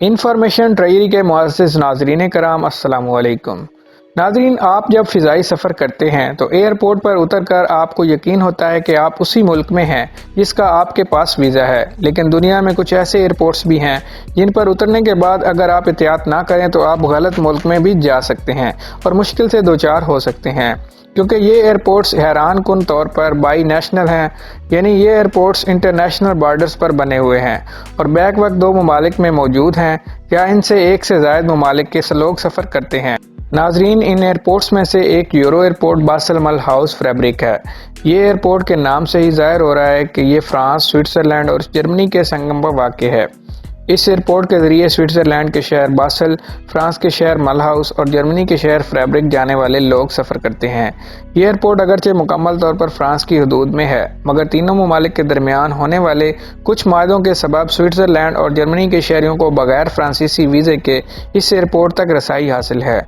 Information ٹریری کے معزز ناظرین کرام السلام علیکم۔ ناظرین، آپ جب فضائی سفر کرتے ہیں تو ایئرپورٹ پر اتر کر آپ کو یقین ہوتا ہے کہ آپ اسی ملک میں ہیں جس کا آپ کے پاس ویزا ہے، لیکن دنیا میں کچھ ایسے ایئرپورٹس بھی ہیں جن پر اترنے کے بعد اگر آپ احتیاط نہ کریں تو آپ غلط ملک میں بھی جا سکتے ہیں اور مشکل سے دوچار ہو سکتے ہیں، کیونکہ یہ ایئرپورٹس حیران کن طور پر بائی نیشنل ہیں، یعنی یہ ایئرپورٹس انٹرنیشنل بارڈرز پر بنے ہوئے ہیں اور بیک وقت دو ممالک میں موجود ہیں یا ان سے ایک سے زائد ممالک کے لوگ سفر کرتے ہیں۔ ناظرین، ان ایئرپورٹس میں سے ایک یورو ایئرپورٹ باسل ملہاؤس فریبرک ہے۔ یہ ایئرپورٹ کے نام سے ہی ظاہر ہو رہا ہے کہ یہ فرانس، سوئٹزرلینڈ اور جرمنی کے سنگم پر واقع ہے۔ اس ایئرپورٹ کے ذریعے سوئٹزرلینڈ کے شہر باسل، فرانس کے شہر ملہاؤس اور جرمنی کے شہر فریبرک جانے والے لوگ سفر کرتے ہیں۔ یہ ایئرپورٹ اگرچہ مکمل طور پر فرانس کی حدود میں ہے، مگر تینوں ممالک کے درمیان ہونے والے کچھ معاہدوں کے سبب سوئٹزرلینڈ اور جرمنی کے شہریوں کو بغیر فرانسیسی ویزے کے اس ایئرپورٹ تک رسائی حاصل ہے۔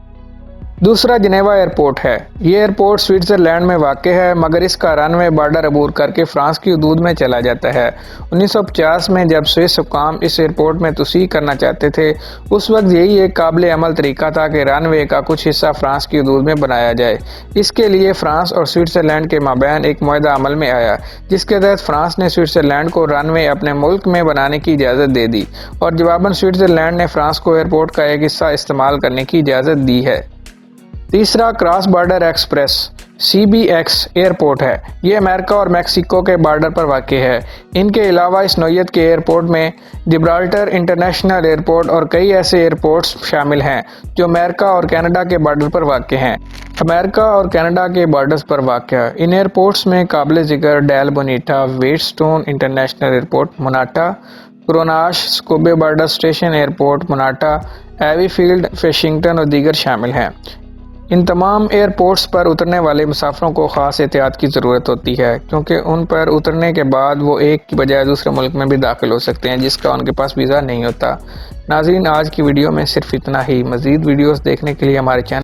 دوسرا جنیوا ایئرپورٹ ہے۔ یہ ایئرپورٹ سوئٹزرلینڈ میں واقع ہے، مگر اس کا رن وے بارڈر عبور کر کے فرانس کی حدود میں چلا جاتا ہے۔ 1950 میں جب سوئس حکام اس ایئرپورٹ میں توسیع کرنا چاہتے تھے، اس وقت یہی ایک قابل عمل طریقہ تھا کہ رن وے کا کچھ حصہ فرانس کی حدود میں بنایا جائے۔ اس کے لیے فرانس اور سوئٹزرلینڈ کے مابین ایک معاہدہ عمل میں آیا، جس کے تحت فرانس نے سوئٹزرلینڈ کو رن وے اپنے ملک میں بنانے کی اجازت دے دی اور جواباً سوئٹزرلینڈ نے فرانس کو ایئرپورٹ کا ایک حصہ استعمال کرنے کی اجازت دی ہے۔ تیسرا cross border express CBX airport ہے۔ یہ امریکہ اور میکسیکو کے بارڈر پر واقع ہے۔ ان کے علاوہ اس نوعیت کے ایئرپورٹ میں جبرالٹر انٹرنیشنل ایئرپورٹ اور کئی ایسے ایئرپورٹس شامل ہیں جو امریکہ اور کینیڈا کے بارڈر پر واقع ہیں۔ امریکہ اور کینیڈا کے بارڈرز پر واقع ان ایئرپورٹس میں قابل ذکر Del Bonita Whetstone international airport Montana, کروناش سکوبے border station airport Montana, Avey field Washington اور دیگر شامل ہیں۔ ان تمام ایئرپورٹس پر اترنے والے مسافروں کو خاص احتیاط کی ضرورت ہوتی ہے، کیونکہ ان پر اترنے کے بعد وہ ایک کی بجائے دوسرے ملک میں بھی داخل ہو سکتے ہیں جس کا ان کے پاس ویزا نہیں ہوتا۔ ناظرین، آج کی ویڈیو میں صرف اتنا ہی۔ مزید ویڈیوز دیکھنے کے لیے ہمارے چینل